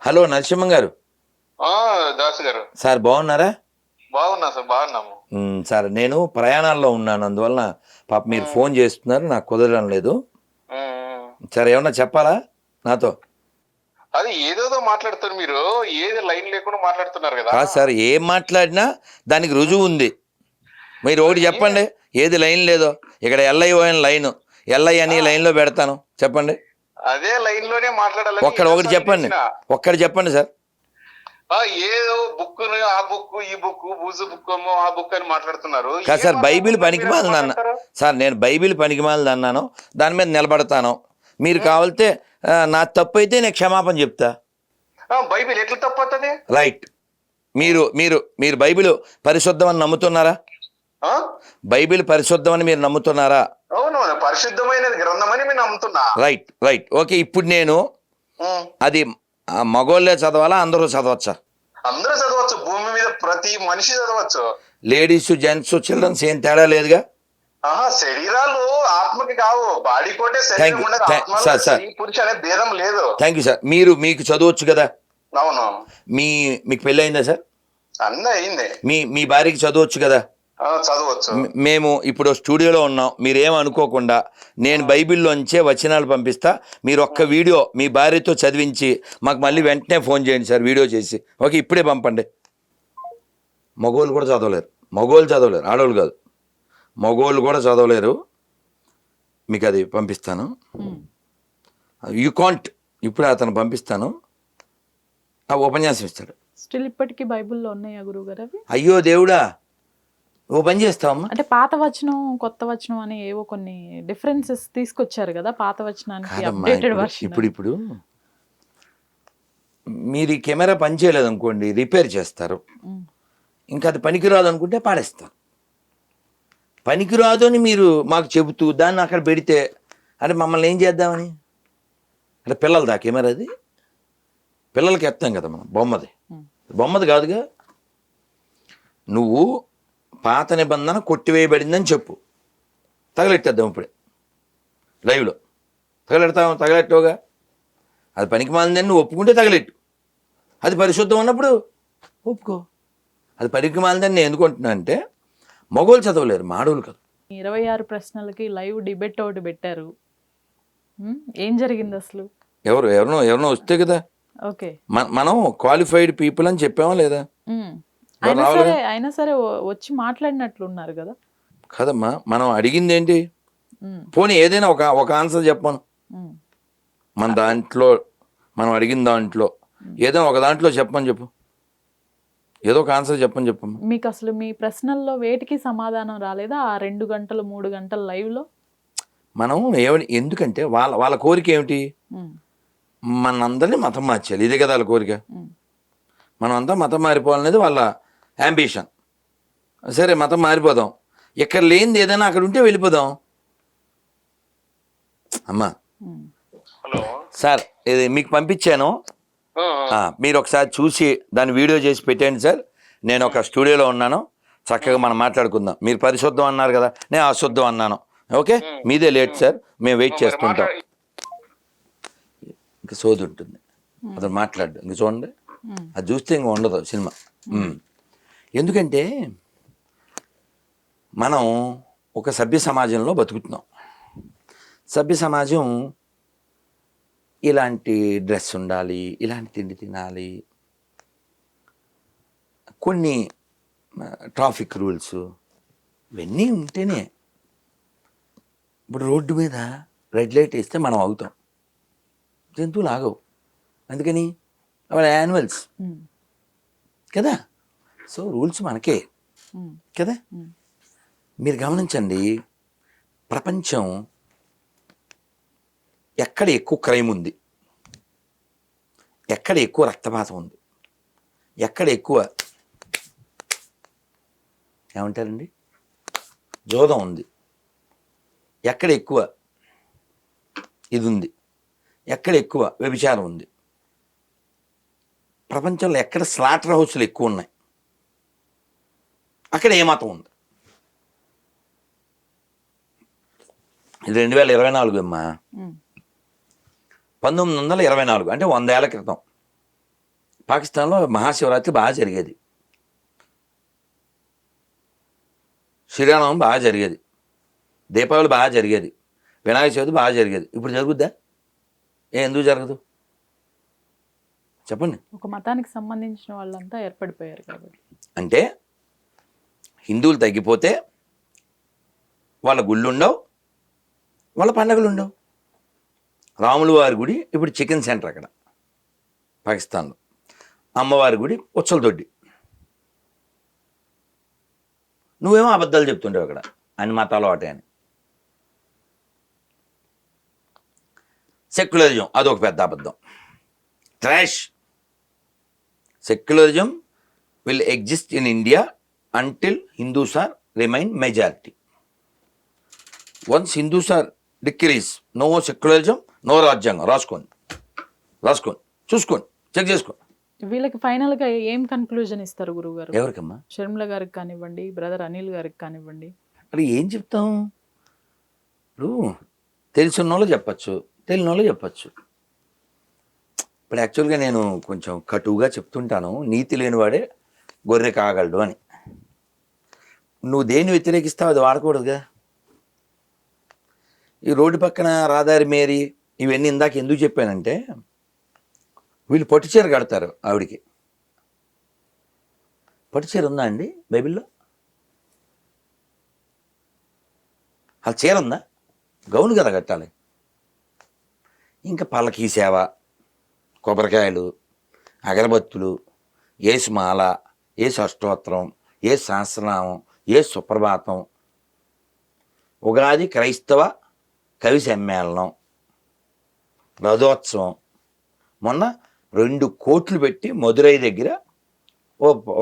Hello Narasimham గారు. దాసు గారు sir బాగున్నారా? బాగున్నా సార్, బాగున్నాము. సార్ నేను ప్రయాణాల్లో ఉన్నాను, అందువలన పాప మీరు ఫోన్ చేస్తున్నారు, నాకు కుదరడం లేదు. సార్ ఏమన్నా చెప్పాలా నాతో? అది ఏదేదో మాట్లాడుతారు మీరు, ఏది లైన్ లేకుండా మాట్లాడుతున్నారు కదా. కాదు సార్, ఏం మాట్లాడినా దానికి రుజువు ఉంది. మీరు ఒకటి చెప్పండి, ఏది లైన్ లేదో. ఇక్కడ ఎల్ఐఓఎన్ లైన్, ఎల్ఐ అని లైన్లో పెడతాను, చెప్పండి. అదే లైన్ లోనే మాట్లాడాలని ఒకటి చెప్పండి, ఒక్కటి చెప్పండి సార్. ఏదో బుక్, ఆ బుక్, ఈ బుక్, బూజు బుక్ ఆ బుక్ అని మాట్లాడుతున్నారు. కాదు సార్, బైబిల్ పనికిమాలింది అన్న సార్, నేను బైబిల్ పనికిమాలింది అన్నాను, దాని మీద నిలబడతాను. మీరు కావాలితే నా తప్పు అయితే నేను క్షమాపణ చెప్తా. బైబిల్ ఎట్లా తప్పవుతుంది? రైట్. మీరు మీరు మీరు బైబిల్ పరిశుద్ధం అని నమ్ముతున్నారా? బైబిల్ పరిశుద్ధం అని మీరు నమ్ముతున్నారా? అవును, పరిశుద్ధమైనది గ్రంథం అని నేను నమ్ముతున్నా. Right right okay. ఇప్పుడు నేను అది మగోళ్ళే చదవాలా, అందరూ చదవచ్చా? అందరూ చదవచ్చు, భూమి మీద ప్రతి మనిషి చదవచ్చు. లేడీస్, జెంట్స్, చిల్డ్రన్స్ ఏం తేడా లేదుగా? శరీరాలు ఆత్మకి కావు, బాడీ కోటే శరీరం ఉండదు. పురుషు అనే భేదం లేదు. Thank you sir. మీకు చదవచ్చు కదా? అవును. మీకు పెళ్ళి అయిందా సార్? అన్నీ అయింది. మీ భార్యకి చదవచ్చు కదా? చదవచ్చు. మేము ఇప్పుడు స్టూడియోలో ఉన్నాం, మీరేమనుకోకుండా నేను బైబిల్లోంచే వచనాలు పంపిస్తా. మీరు ఒక్క వీడియో మీ భార్యతో చదివించి మాకు మళ్ళీ వెంటనే ఫోన్ చేయండి సార్, వీడియో చేసి. ఓకే, ఇప్పుడే పంపండి. మగోళ్ళు కూడా చదవలేరు, ఆడవాళ్ళు కాదు, మగోళ్ళు కూడా చదవలేరు. మీకు అది పంపిస్తాను. You can't. ఇప్పుడు అతను పంపిస్తాను, ఆ ఉపన్యాసం ఇస్తాడు. స్టిల్ ఇప్పటికీ బైబిల్లో ఉన్నాయా గురువు గారు అవి? అయ్యో దేవుడా, ఓ పని చేస్తావమ్మా. అంటే పాత వచనం, కొత్త వచనం అని ఏవో కొన్ని డిఫరెన్సెస్ తీసుకొచ్చారు కదా పాత వచనానికి అప్డేటెడ్ వర్షన్. ఇప్పుడు మీరు ఈ కెమెరా పని చేయలేదు అనుకోండి, రిపేర్ చేస్తారు. ఇంకా అది పనికిరాదు అనుకుంటే పాడేస్తారు. పనికిరాదు అని మీరు మాకు చెబుతూ దాన్ని అక్కడ పెడితే అంటే మమ్మల్ని ఏం చేద్దామని? అంటే పిల్లలదా కెమెరా? అది పిల్లలకి ఎత్తాం కదా మనం, బొమ్మది కాదుగా. నువ్వు పాత నిబంధన కొట్టివేయబడిందని చెప్పు, తగలెట్టేద్దాం ఇప్పుడే లైవ్లో. తగలెట్టవుగా. అది పనికి మాలిందని నువ్వు ఒప్పుకుంటే తగలెట్టు. అది పరిశుద్ధం ఉన్నప్పుడు ఒప్పుకో. అది పనికి మాలిందని నేను ఎందుకుంటున్నా అంటే, మగోళ్ళు చదవలేరు, మాడోళ్ళు కాదు. 26 ప్రశ్నలకి లైవ్ డిబేట్ ఒకటి పెట్టారు. ఏం జరిగింది అసలు? ఎవరినో వస్తే కదా. ఓకే, మనం క్వాలిఫైడ్ పీపుల్ అని చెప్పామా లేదా? అయినా సరే వచ్చి మాట్లాడినట్లున్నారు కదా. కదమ్మా, మనం అడిగింది ఏంటి? పోనీ ఏదైనా ఒక ఆన్సర్ చెప్పను. మన దాంట్లో మనం అడిగిన దాంట్లో ఏదో ఒక దాంట్లో చెప్పమని చెప్పు, ఏదో ఒక ఆన్సర్ చెప్పని చెప్పమ్మా. మీకు అసలు మీ ప్రశ్నల్లో వేటికి సమాధానం రాలేదా ఆ 2 గంటలు 3 గంటల లైవ్లో? మనం ఎందుకంటే వాళ్ళ కోరిక ఏమిటి? మనందరినీ మతం మార్చాలి, ఇదే కదా వాళ్ళ కోరిక. మనం అంతా మతం మారిపోవాలనేది వాళ్ళ యాంబిషన్. సరే, మతం మారిపోదాం. ఎక్కడ లేనిది ఏదైనా అక్కడ ఉంటే వెళ్ళిపోదాం. అమ్మా సార్, ఇది మీకు పంపించాను, మీరు ఒకసారి చూసి దాన్ని వీడియో చేసి పెట్టండి సార్. నేను ఒక స్టూడియోలో ఉన్నాను, చక్కగా మనం మాట్లాడుకుందాం. మీరు పరిశుద్ధం అన్నారు కదా, నేను అశుద్ధం అన్నాను. ఓకే, మీదే లేట్ సార్, మేము వెయిట్ చేస్తుంటాం. ఇంకా సోది ఉంటుంది, అతను మాట్లాడు. ఇంక చూడండి, అది చూస్తే ఇంక ఉండదు సినిమా. ఎందుకంటే మనం ఒక సభ్య సమాజంలో బతుకుతున్నాం. సభ్య సమాజం ఇలాంటి డ్రెస్ ఉండాలి, ఇలాంటి తిండి తినాలి, కొన్ని ట్రాఫిక్ రూల్స్ ఇవన్నీ ఉంటేనే. ఇప్పుడు రోడ్డు మీద రెడ్ లైట్ వేస్తే మనం అవుతాం, జంతువులు ఆగవు. అందుకని వాళ్ళ యానిమల్స్ కదా. సో రూల్స్ మనకే కదా. మీరు గమనించండి, ప్రపంచం ఎక్కడ ఎక్కువ క్రైమ్ ఉంది, ఎక్కడ ఎక్కువ రక్తపాతం ఉంది, ఎక్కడ ఎక్కువ ఏమంటారండి జోదం ఉంది, ఎక్కడ ఎక్కువ ఇది ఉంది, ఎక్కడ ఎక్కువ వ్యభిచారం ఉంది, ప్రపంచంలో ఎక్కడ స్లాటర్ హౌస్లు ఎక్కువ ఉన్నాయి, అక్కడ ఏ మతం ఉంది. ఇది 2024 అమ్మా. 1924 అంటే 100 ఏళ్ల క్రితం. పాకిస్తాన్లో మహాశివరాత్రి బాగా జరిగేది, శ్రీరామనవమి బాగా జరిగేది, దీపావళి బాగా జరిగేది, వినాయక చవితి బాగా జరిగేది. ఇప్పుడు జరుగుద్దా? ఎందుకు జరగదు చెప్పండి? ఒక మతానికి సంబంధించిన వాళ్ళంతా ఏర్పడిపోయారు కాబట్టి. అంటే హిందువులు తగ్గిపోతే వాళ్ళ గుళ్ళు ఉండవు, వాళ్ళ పండగలు ఉండవు. రాముల వారి గుడి ఇప్పుడు చికెన్ సెంటర్ అక్కడ పాకిస్తాన్లో, అమ్మవారి గుడి ఉచ్చలతొడ్డి. నువ్వేమో అబద్ధాలు చెప్తుంటావు అక్కడ, అన్ని మతాలు ఒకటే అని. సెక్యులరిజం అదొక పెద్ద అబద్ధం, trash. Secularism will exist in India until Hindus are remain majority. Once Hindus are decrease, no secularism, no రాజ్యాంగం. రాసుకోండి చూసుకోండి, చెక్ చేసుకోండి. వీళ్ళకి ఫైనల్ గా ఏం కన్క్లూజన్ ఇస్తారు గురుగారు? ఎవరికమ్మా? షర్మిల గారికి కానివ్వండి, బ్రదర్ అనిల్ గారికి కానివ్వండి. అది ఏం చెప్తాం? ఇప్పుడు తెలిసిన వాళ్ళు చెప్పచ్చు, తెలియని వాళ్ళు చెప్పచ్చు. ఇప్పుడు యాక్చువల్గా నేను కొంచెం కటువుగా చెప్తుంటాను, నీతి లేనివాడే గొర్రె కాగలడు అని. నువ్వు దేన్ని వ్యతిరేకిస్తావు అది వాడకూడదుగా. ఈ రోడ్డు పక్కన రాదారి మేరీ ఇవన్నీ ఇందాక ఎందుకు చెప్పానంటే, వీళ్ళు పట్టుచీర కడతారు ఆవిడికి. పట్టుచీర ఉందా అండి బైబిల్లో? ఆ చీర ఉందా? గౌను కదా కట్టాలి. ఇంకా పల్లకీ సేవ, కొబ్బరికాయలు, అగరబత్తులు, ఏసు మాల, ఏసు అష్టోత్తరం, ఏసు సహస్రనామం, ఏసు సుప్రభాతం, ఉగాది క్రైస్తవ కవి సమ్మేళనం, రథోత్సవం. మొన్న 2 కోట్లు పెట్టి మదురై దగ్గర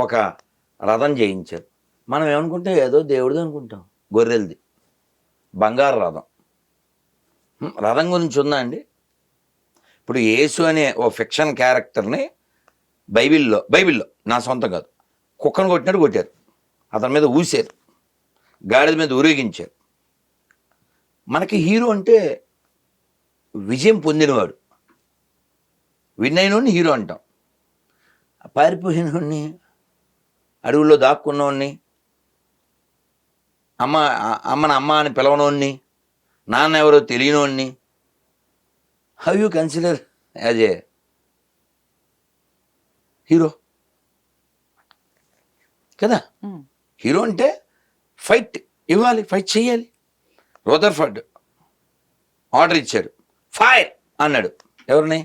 ఒక రథం చేయించారు. మనం ఏమనుకుంటే ఏదో దేవుడిది అనుకుంటాం, గొర్రెలది, బంగారు రథం. రథం గురించి ఉందా అండి? ఇప్పుడు యేసు అనే ఓ ఫిక్షన్ క్యారెక్టర్ని బైబిల్లో నా సొంతం కాదు, కుక్కను కొట్టినట్టు కొట్టారు, అతని మీద ఊసారు, గాడిద మీద ఊరేగించారు. మనకి హీరో అంటే విజయం పొందినవాడు, విన్ అయినోడిని హీరో అంటాం. పారిపోయినోడిని, అడవుల్లో దాక్కున్నోడిని, అమ్మ అని పిలవనోడిని, నాన్న ఎవరో తెలియనోడిని, how you consider as a hero కదా? హీరో అంటే ఫైట్ ఇవ్వాలి, ఫైట్ చేయాలి. రదర్ఫర్డ్ ఆర్డర్ ఇచ్చాడు, ఫైర్ అన్నాడు. ఎవరిని?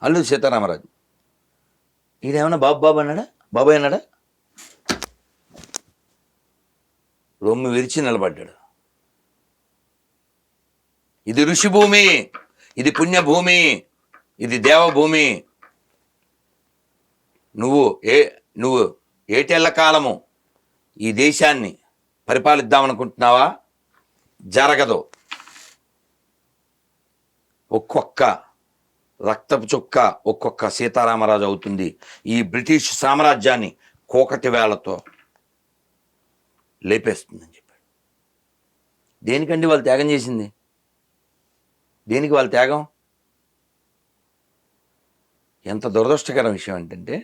అల్లూరి సీతారామరాజు. ఈడేమన్నా బాబు అన్నాడా? బాబాయ్ అన్నాడా? రొమ్ము విరిచి నిలబడ్డాడు. ఇది ఋషిభూమి, ఇది పుణ్యభూమి, ఇది దేవభూమి. నువ్వు ఏటేళ్ల కాలము ఈ దేశాన్ని పరిపాలిద్దామనుకుంటున్నావా? జరగదు. ఒక్కొక్క రక్తపు చుక్క ఒక్కొక్క సీతారామరాజు అవుతుంది. ఈ బ్రిటిష్ సామ్రాజ్యాన్ని కోకటి వేళతో లేపేస్తుందని చెప్పాడు. దేనికండి వాళ్ళు త్యాగం చేసింది? దేనికి వాళ్ళ త్యాగం? ఎంత దురదృష్టకరం విషయం ఏంటంటే,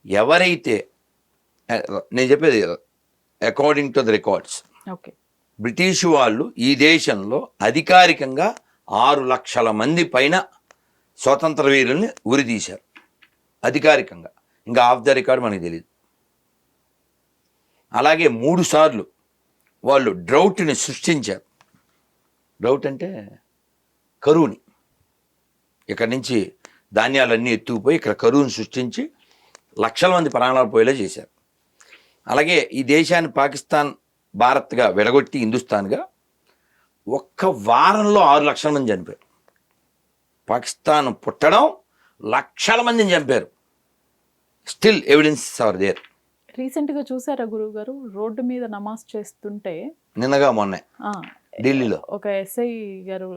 ఎవరైతే, నేను చెప్పేది according to the records, British వాళ్ళు ఈ దేశంలో అధికారికంగా 6 లక్షల మంది పైన స్వతంత్ర వీరుల్ని ఉరితీశారు అధికారికంగా. ఇంకా ఆఫ్ ద రికార్డ్ మనకి తెలియదు. అలాగే 3 సార్లు వాళ్ళు డ్రౌట్ని సృష్టించారు. డ్రౌట్ అంటే కరువుని, ఇక్కడి నుంచి ధాన్యాలన్నీ ఎత్తుకుపోయి ఇక్కడ కరువుని సృష్టించి లక్షల మంది ప్రాణాలు పోయేలా చేశారు. అలాగే ఈ దేశాన్ని పాకిస్తాన్ భారత్గా విడగొట్టి హిందుస్థాన్గా ఒక్క వారంలో 6 లక్షల మంది చనిపోయారు. పాకిస్తాన్ పుట్టడం, లక్షల మందిని చంపారు. Still evidence are there. రీసెంట్గా చూసారా గురువు గారు, రోడ్డు మీద నమాజ్ చేస్తుంటే నిన్నగా మొన్నే ఢిల్లీలో ఒక ఎస్ఐ గారు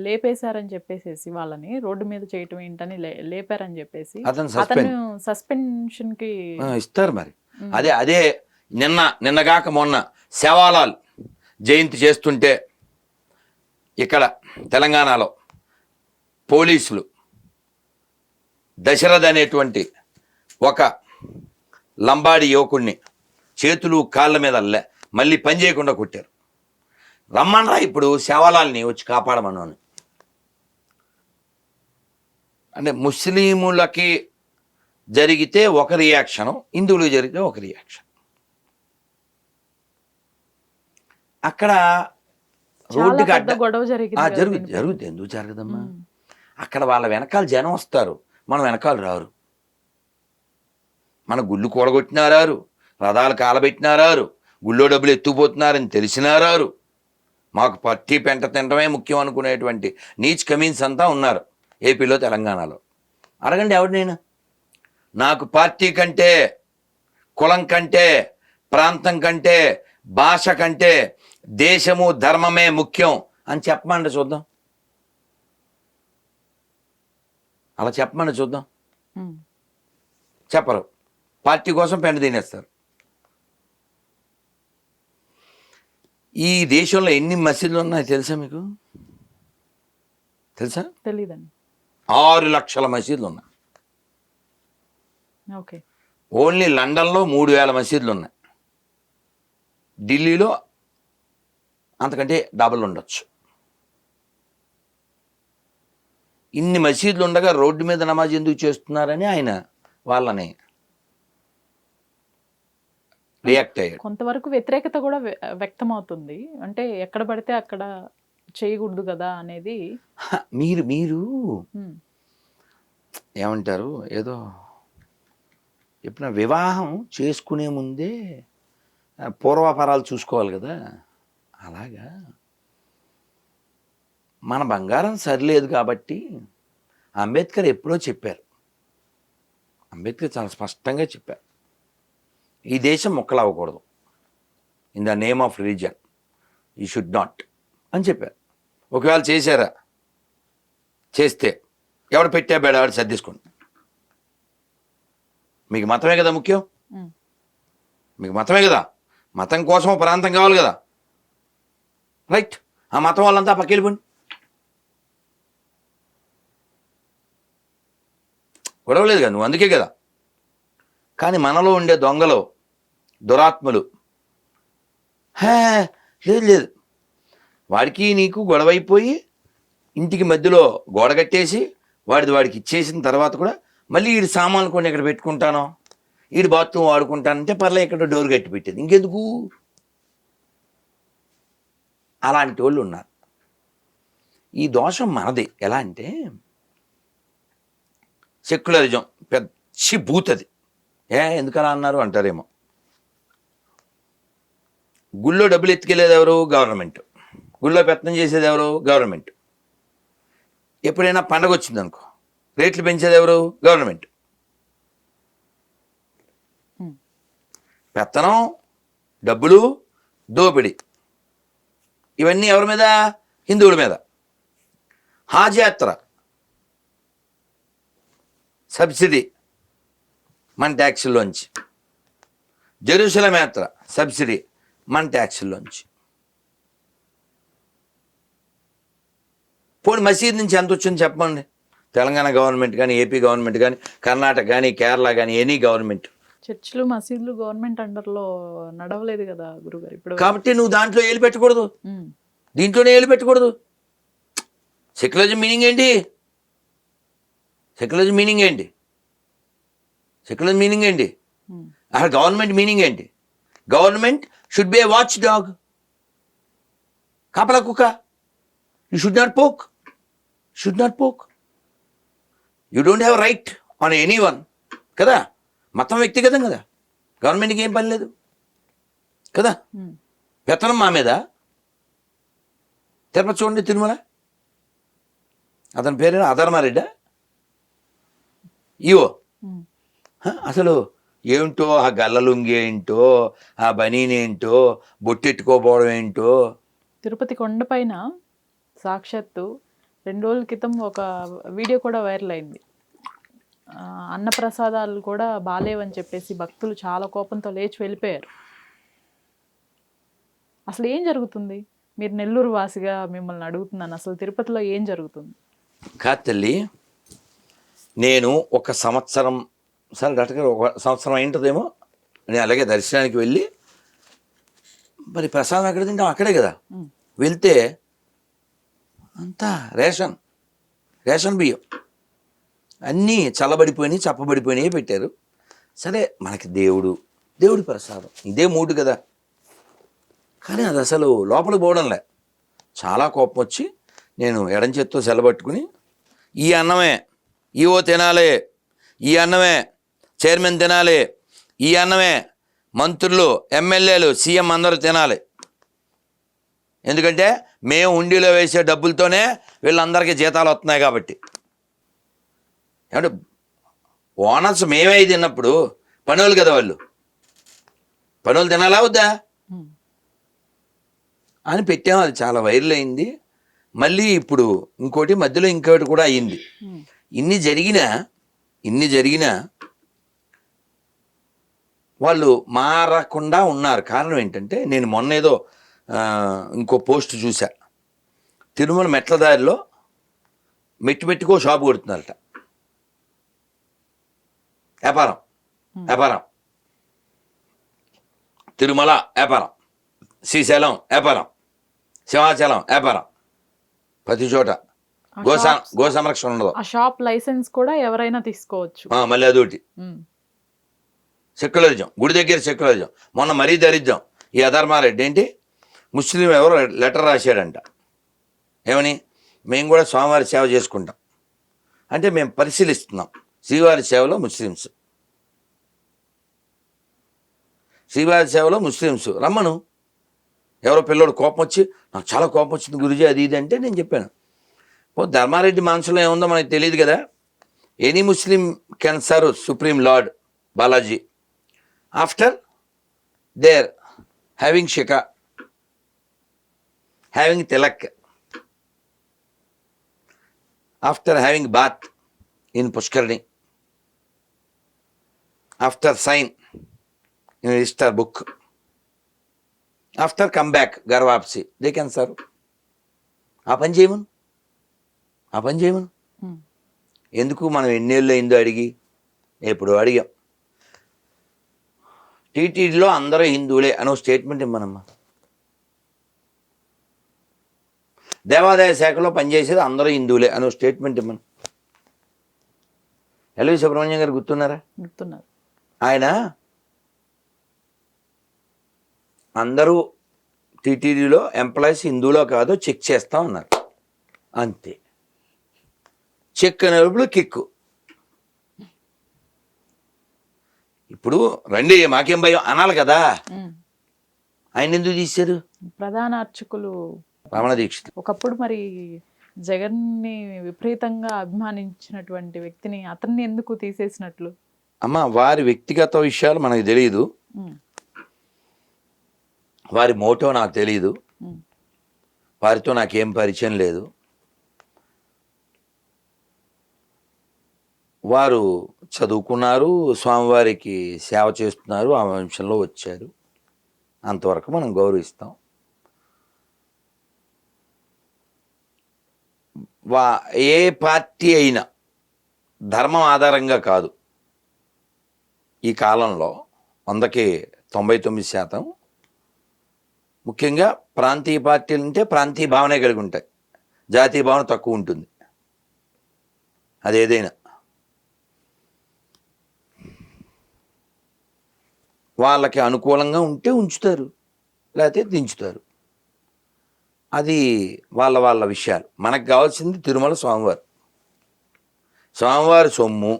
లేపేశారని చెప్పేసి వాళ్ళని రోడ్డు మీద చేయటం ఏంటని లేపారని చెప్పేసి అతను సస్పెన్షన్ కి ఇస్తారు. మరి అదే నిన్నగాక మొన్న సేవాలాల్ జయంతి చేస్తుంటే ఇక్కడ తెలంగాణలో పోలీసులు దశరథ అనేటువంటి ఒక లంబాడి యువకుడిని చేతులు కాళ్ళ మీద మళ్ళీ పని చేయకుండా కొట్టారు. రమ్మనరా ఇప్పుడు శవాలాల్ని వచ్చి కాపాడమన్నాను. అంటే ముస్లిములకి జరిగితే ఒక రియాక్షను, హిందువులకు జరిగితే ఒక రియాక్షన్. అక్కడ రోడ్డుకి జరుగుతుంది. ఎందుకు జరగదమ్మా? అక్కడ వాళ్ళ వెనకాల జనం వస్తారు, మన వెనకాల రారు. మన గుళ్ళు కూడగొట్టినారారు, రథాలు కాలబెట్టినారారు, గుళ్ళో డబ్బులు ఎత్తుకుపోతున్నారని తెలిసినారారు. మాకు పట్టి పెంట తినడమే ముఖ్యం అనుకునేటువంటి నీచ్ కమీన్స్ అంతా ఉన్నారు ఏపీలో, తెలంగాణలో. అడగండి ఎవరినైనా. నాకు పార్టీ కంటే, కులం కంటే, ప్రాంతం కంటే, భాష కంటే దేశము ధర్మమే ముఖ్యం అని చెప్పమండి చూద్దాం. అలా చెప్పమండి చూద్దాం. చెప్పరు. పార్టీ కోసం పెంట తినేస్తారు. ఈ దేశంలో ఎన్ని మసీదులు ఉన్నాయో తెలుసా మీకు? తెలుసా? తెలీదండి. 6 లక్షల మసీదులు ఉన్నాయి. ఓకే. ఓన్లీ లండన్లో 3000 మసీదులు ఉన్నాయి. ఢిల్లీలో అంతకంటే డబుల్ ఉండొచ్చు. ఇన్ని మసీదులు ఉండగా రోడ్డు మీద నమాజ్ ఎందుకు చేస్తున్నారని ఆయన వాళ్ళని రియాక్ట్ అయ్యాడు. కొంతవరకు వ్యతిరేకత కూడా వ్యక్తం అవుతుంది. అంటే ఎక్కడ పడితే అక్కడ చేయకూడదు కదా అనేది. మీరు ఏమంటారు, ఏదో ఎప్పుడైనా వివాహం చేసుకునే ముందే పూర్వాపరాలు చూసుకోవాలి కదా, అలాగా మన బంగారం సరిలేదు కాబట్టి అంబేద్కర్ ఎప్పుడో చెప్పారు. అంబేద్కర్ చాలా స్పష్టంగా చెప్పారు, ఈ దేశం మొక్కలవ్వకూడదు, in the name of religion you should not అని చెప్పారు. ఒకవేళ చేశారా, చేస్తే ఎవడు పెట్టా బేడ వాడు సర్దేసుకోండి. మీకు మతమే కదా ముఖ్యం, మీకు మతమే కదా, మతం కోసం ప్రాంతం కావాలి కదా, రైట్. ఆ మతం వాళ్ళంతా పక్కెళ్ళిపోండి. గొడవలేదు కదా, నువ్వు అందుకే కదా. కానీ మనలో ఉండే దొంగలు, దురాత్మలు, లేదు వాడికి నీకు గొడవైపోయి ఇంటికి మధ్యలో గోడ కట్టేసి వాడికి ఇచ్చేసిన తర్వాత కూడా మళ్ళీ వీడి సామాన్లు కొన్ని ఇక్కడ పెట్టుకుంటాను, వీడి బాత్రూమ్ వాడుకుంటానంటే పర్లే ఇక్కడ డోర్ కట్టి పెట్టేది. ఇంకెందుకు? అలాంటి వాళ్ళు ఉన్నారు. ఈ దోషం మనది. ఎలా అంటే సెక్యులరిజం పెద్ద బూతది. ఎందుకలా అన్నారు అంటారేమో. గుళ్ళో డబ్బులు ఎత్తుకెళ్ళేది ఎవరు? గవర్నమెంట్. గుళ్ళో పెత్తనం చేసేది ఎవరు? గవర్నమెంట్. ఎప్పుడైనా పండగ వచ్చిందనుకో రేట్లు పెంచేది ఎవరు? గవర్నమెంట్. పెత్తనం, డబ్బులు, దోపిడీ, ఇవన్నీ ఎవరి మీద? హిందువుల మీద. హాజ్ యాత్ర సబ్సిడీ మన ట్యాక్సుల్లోంచి. జెరూసలేం యాత్ర సబ్సిడీ మన ట్యాక్సుల్లోంచి. పోనీ మసీద్ నుంచి ఎంత వచ్చింది చెప్పండి? తెలంగాణ గవర్నమెంట్ కానీ, ఏపీ గవర్నమెంట్ కానీ, కర్ణాటక కానీ, కేరళ కానీ, ఎనీ గవర్నమెంట్. చర్చిలు, మసీదులు గవర్నమెంట్ అండర్లో నడవలేదు కదా గురుగారు ఇప్పుడు. కాబట్టి నువ్వు దాంట్లో ఏలు పెట్టకూడదు, దీంట్లోనే ఏలు పెట్టకూడదు. సెక్యులరిజం మీనింగ్ ఏంటి? సెక్యులరిజం మీనింగ్ ఏంటి? సెక్యులర్ మీనింగ్ ఏంటి? అసలు గవర్నమెంట్ మీనింగ్ ఏంటి? Government should be A watch dog, కాపలా కుక్క. You should not poke, should not poke. You don't have right on any one కదా. మతం వ్యక్తిగతం కదా, గవర్నమెంట్కి ఏం పని లేదు కదా. పెత్తనం మా మీద. తిరుపతి చూడండి, తిరుమల, అతని పేరు అధర్మారెడ్డా ఈవో. అసలు ఏంటో ఆ గల్లలుంగి ఏంటో, ఆ బనీని ఏంటో, బొట్టెట్టుకోపోవడం ఏంటో. తిరుపతి కొండపైన సాక్షాత్తు 2 రోజుల క్రితం ఒక వీడియో కూడా వైరల్ అయింది. అన్నప్రసాదాలు కూడా బాలేవని చెప్పేసి భక్తులు చాలా కోపంతో లేచి వెళ్ళిపోయారు. అసలు ఏం జరుగుతుంది? మీరు నెల్లూరు వాసిగా మిమ్మల్ని అడుగుతున్నాను, అసలు తిరుపతిలో ఏం జరుగుతుంది? కాదు తల్లి, నేను ఒక సంవత్సరం సరే డాక్టర్ ఒక సంవత్సరం అయింటుందేమో నేను అలాగే దర్శనానికి వెళ్ళి మరి ప్రసాదం ఎక్కడ తింటాం అక్కడే కదా వెళ్తే అంతా రేషన్ బియ్యం అన్నీ చల్లబడిపోయినాయి చప్పబడిపోయినాయి పెట్టారు. సరే మనకి దేవుడి ప్రసాదం ఇదే మూడు కదా, కానీ అది అసలు లోపలికి పోవడంలే. చాలా కోపం వచ్చి నేను ఎడం చేత్తో సెలబట్టుకుని ఈ అన్నమే ఈవో తినాలి, ఈ అన్నమే చైర్మన్ తినాలి, ఈ అన్నమే మంత్రులు ఎమ్మెల్యేలు సీఎం అందరూ తినాలి, ఎందుకంటే మేము హుండీలో వేసే డబ్బులతోనే వీళ్ళందరికీ జీతాలు వస్తున్నాయి కాబట్టి. ఏమంటే ఓనర్స్ మేమే తిన్నప్పుడు పనులు కదా వాళ్ళు, పనులు తినాలా వద్దా అని పెట్టాము. అది చాలా వైరల్ అయింది. మళ్ళీ ఇప్పుడు ఇంకోటి మధ్యలో ఇంకోటి కూడా అయ్యింది. ఇన్ని జరిగినా వాళ్ళు మారకుండా ఉన్నారు. కారణం ఏంటంటే నేను మొన్న ఏదో ఇంకో పోస్ట్ చూసా, తిరుమల మెట్ల దారిలో మెట్టుకో షాపు కొడుతున్నారట. వ్యాపారం తిరుమల వ్యాపారం, శ్రీశైలం వ్యాపారం, సింహాచలం వ్యాపారం, ప్రతి చోట గో సంరక్షణ ఉండదు. ఆ షాప్ లైసెన్స్ కూడా ఎవరైనా తీసుకోవచ్చు. మళ్ళీ అదొకటి సెక్యులరిజం, గుడి దగ్గర సెక్యులరిజం. మొన్న మరీ దరిద్రం ఈ అధర్మారెడ్డి ఏంటి ముస్లిం ఎవరో లెటర్ రాశాడంట, ఏమని మేము కూడా స్వామివారి సేవ చేసుకుంటాం అంటే మేము పరిశీలిస్తున్నాం శ్రీవారి సేవలో ముస్లిమ్స్ రమ్మను. ఎవరో పిల్లోడు కోపం వచ్చి నాకు చాలా కోపం వచ్చింది గురుజీ అది ఇది అంటే నేను చెప్పాను, ధర్మారెడ్డి మనసులో ఏముందో మనకు తెలియదు కదా. Any Muslim can serve supreme lord Balaji after their having shikha, having tilak, after having bath in pushkarini, after sign in register book, after come back ghar wapsi they can serve. ఆ పని చేయమను. ఎందుకు మనం ఎన్నేళ్ళు అయిందో అడిగి ఎప్పుడు అడిగాం. టీటీడీలో అందరూ హిందువులే అనో స్టేట్మెంట్ ఇవ్వనమ్మా. దేవాదాయ శాఖలో పనిచేసేది అందరూ హిందువులే అనో స్టేట్మెంట్ ఇవ్వను. ఎల్వి సుబ్రహ్మణ్యం గారు గుర్తున్నారు. ఆయన అందరూ టీటీడీలో ఎంప్లాయీస్ హిందువులో కాదో చెక్ చేస్తా ఉన్నారు అంతే. చెక్ అనేప్పుడు కిక్కు. ఇప్పుడు రండి మాకేం భయం అనాలి కదా. ఆయన ఎందుకు తీశారు? ప్రధాన అర్చకులు రమణ దీక్షిత్ ఒకప్పుడు మరి జగన్ ని విపరీతంగా అభిమానించినటువంటి వ్యక్తిని అతన్ని ఎందుకు తీసేసినట్లు? అమ్మ వారి వ్యక్తిగత విషయాలు మనకు తెలియదు, వారి మోటో నాకు తెలియదు, వారితో నాకేం పరిచయం లేదు. వారు చదువుకున్నారు, స్వామివారికి సేవ చేస్తున్నారు, ఆ వంశంలో వచ్చారు, అంతవరకు మనం గౌరవిస్తాం. ఏ పార్టీ అయినా ధర్మం ఆధారంగా కాదు. ఈ కాలంలో 100కి 99% ముఖ్యంగా ప్రాంతీయ పార్టీలు ఉంటే ప్రాంతీయ భావనే కలిగి ఉంటాయి, జాతీయ భావన తక్కువ ఉంటుంది. అదేదైనా వాళ్ళకి అనుకూలంగా ఉంటే ఉంచుతారు, లేకపోతే దించుతారు. అది వాళ్ళ విషయాలు. మనకు కావాల్సింది తిరుమల స్వామివారి సొమ్ము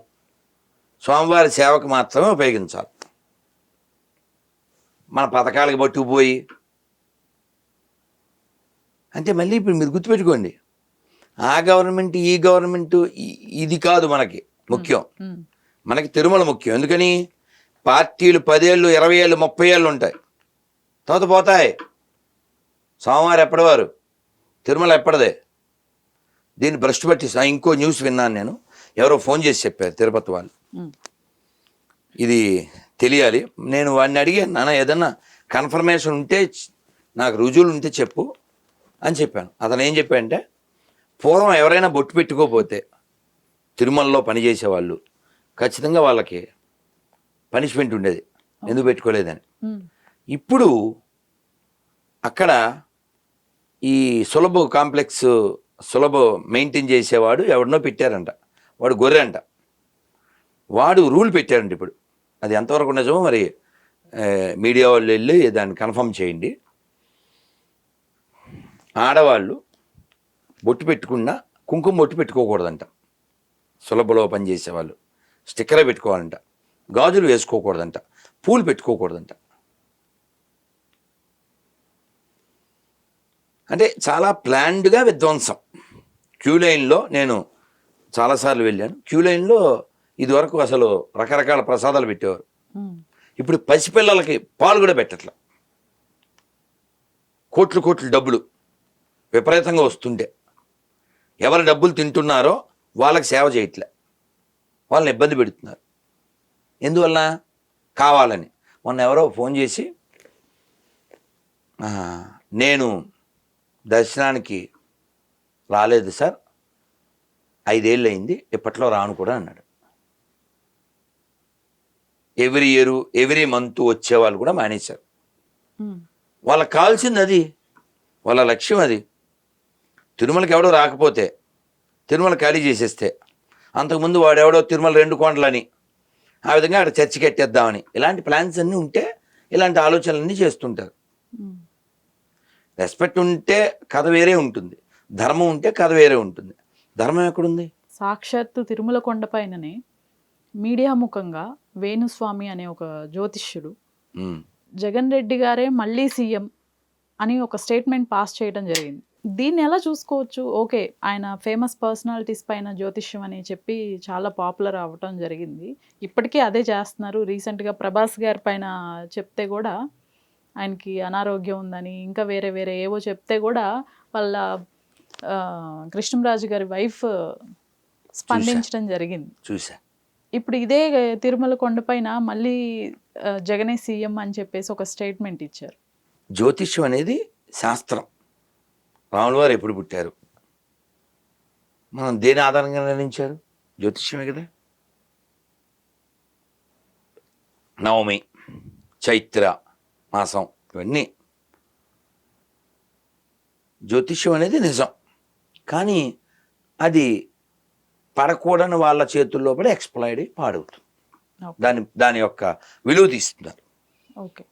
స్వామివారి సేవకు మాత్రమే ఉపయోగించాలి. మన పథకాలకు పట్టుకుపోయి అంటే మళ్ళీ ఇప్పుడు మీరు గుర్తుపెట్టుకోండి, ఆ గవర్నమెంట్ ఈ గవర్నమెంట్ ఇది కాదు మనకి ముఖ్యం. మనకి తిరుమల ముఖ్యం. ఎందుకని పార్టీలు 10 ఏళ్ళు 20 ఏళ్ళు 30 ఏళ్ళు ఉంటాయి, తర్వాత పోతాయి. స్వామివారు ఎప్పటివారు, తిరుమల ఎప్పటిదే. దీన్ని భ్రష్టు పట్టి ఇంకో న్యూస్ విన్నాను నేను, ఎవరో ఫోన్ చేసి చెప్పారు తిరుపతి వాళ్ళు, ఇది తెలియాలి. నేను వాడిని అడిగాను, నాన్న ఏదన్నా కన్ఫర్మేషన్ ఉంటే నాకు రుజువులు ఉంటే చెప్పు అని చెప్పాను. అతను ఏం చెప్పాడంటే పూర్వం ఎవరైనా బొట్టు పెట్టుకోపోతే తిరుమలలో పనిచేసే వాళ్ళు ఖచ్చితంగా వాళ్ళకి పనిష్మెంట్ ఉండేది, ఎందుకు పెట్టుకోలేదని. ఇప్పుడు అక్కడ ఈ సులభ కాంప్లెక్స్ సులభ మెయింటైన్ చేసేవాడు ఎవరినో పెట్టారంట, వాడు గొర్రె అంట, వాడు రూల్ పెట్టారంట. ఇప్పుడు అది ఎంతవరకు నిజమో మరి మీడియా వాళ్ళు వెళ్ళి దాన్ని కన్ఫర్మ్ చేయండి. ఆడవాళ్ళు బొట్టు పెట్టుకున్నా కుంకుమ బొట్టు పెట్టుకోకూడదంట, సులభలో పనిచేసేవాళ్ళు స్టిక్కరే పెట్టుకోవాలంట, గాజులు వేసుకోకూడదంట, పూలు పెట్టుకోకూడదంట. అంటే చాలా ప్లాన్డ్గా విధ్వంసం. క్యూ లైన్లో నేను చాలాసార్లు వెళ్ళాను. క్యూ లైన్లో ఇదివరకు అసలు రకరకాల ప్రసాదాలు పెట్టేవారు, ఇప్పుడు పసిపిల్లలకి పాలు కూడా పెట్టట్లే. కోట్లు కోట్లు డబ్బులు విపరీతంగా వస్తుంటే ఎవరి డబ్బులు తింటున్నారో వాళ్ళకి సేవ చేయట్లే, వాళ్ళని ఇబ్బంది పెడుతున్నారు. ఎందువల్ల? కావాలని. మొన్న ఎవరో ఫోన్ చేసి నేను దర్శనానికి రాలేదు సార్, 5 ఏళ్ళు అయింది, ఇప్పట్లో రాను కూడా అన్నాడు. ఎవ్రీ ఇయర్ ఎవ్రీ మంత్ వచ్చేవాళ్ళు కూడా మానేశారు. వాళ్ళకి కావాల్సింది అది, వాళ్ళ లక్ష్యం అది. తిరుమలకి ఎవడో రాకపోతే తిరుమల ఖాళీ చేసేస్తే, అంతకుముందు వాడెవడో తిరుమల 2 కొండలని ఆ విధంగా అక్కడ చర్చి కట్టేద్దామని, ఇలాంటి ప్లాన్స్ అన్నీ ఉంటే ఇలాంటి ఆలోచనలన్నీ చేస్తుంటారు. రెస్పెక్ట్ ఉంటే కథ వేరే ఉంటుంది, ధర్మం ఉంటే కథ వేరే ఉంటుంది. ధర్మం ఎక్కడుంది? సాక్షాత్తు తిరుమల కొండపైననే మీడియా ముఖంగా వేణుస్వామి అనే ఒక జ్యోతిష్యుడు జగన్ రెడ్డి గారే మళ్ళీ సీఎం అని ఒక స్టేట్మెంట్ పాస్ చేయడం జరిగింది. దీన్ని ఎలా చూసుకోవచ్చు? ఓకే, ఆయన ఫేమస్ పర్సనాలిటీస్ పైన జ్యోతిష్యం అని చెప్పి చాలా పాపులర్ అవ్వటం జరిగింది, ఇప్పటికీ అదే చేస్తున్నారు. రీసెంట్గా ప్రభాస్ గారి పైన చెప్తే కూడా ఆయనకి అనారోగ్యం ఉందని, ఇంకా వేరే వేరే ఏవో చెప్తే కూడా వాళ్ళ కృష్ణంరాజు గారి వైఫ్ స్పందించడం జరిగింది. చూసా. ఇప్పుడు ఇదే తిరుమల కొండపైన మళ్ళీ జగనే సీఎం అని చెప్పేసి ఒక స్టేట్మెంట్ ఇచ్చారు. జ్యోతిష్యం అనేది శాస్త్రం. రాముల వారు ఎప్పుడు పుట్టారు, మనం దేని ఆధారంగా నిర్ణయించారు? జ్యోతిష్యమే కదా. నవమి, చైత్ర మాసం, ఇవన్నీ జ్యోతిష్యం అనేది నిజం. కానీ అది పడకూడని వాళ్ళ చేతుల్లో పడి ఎక్స్ప్లాయిడ్ అయి పాడవుతుంది. దాని యొక్క విలువ తీస్తున్నారు. ఓకే.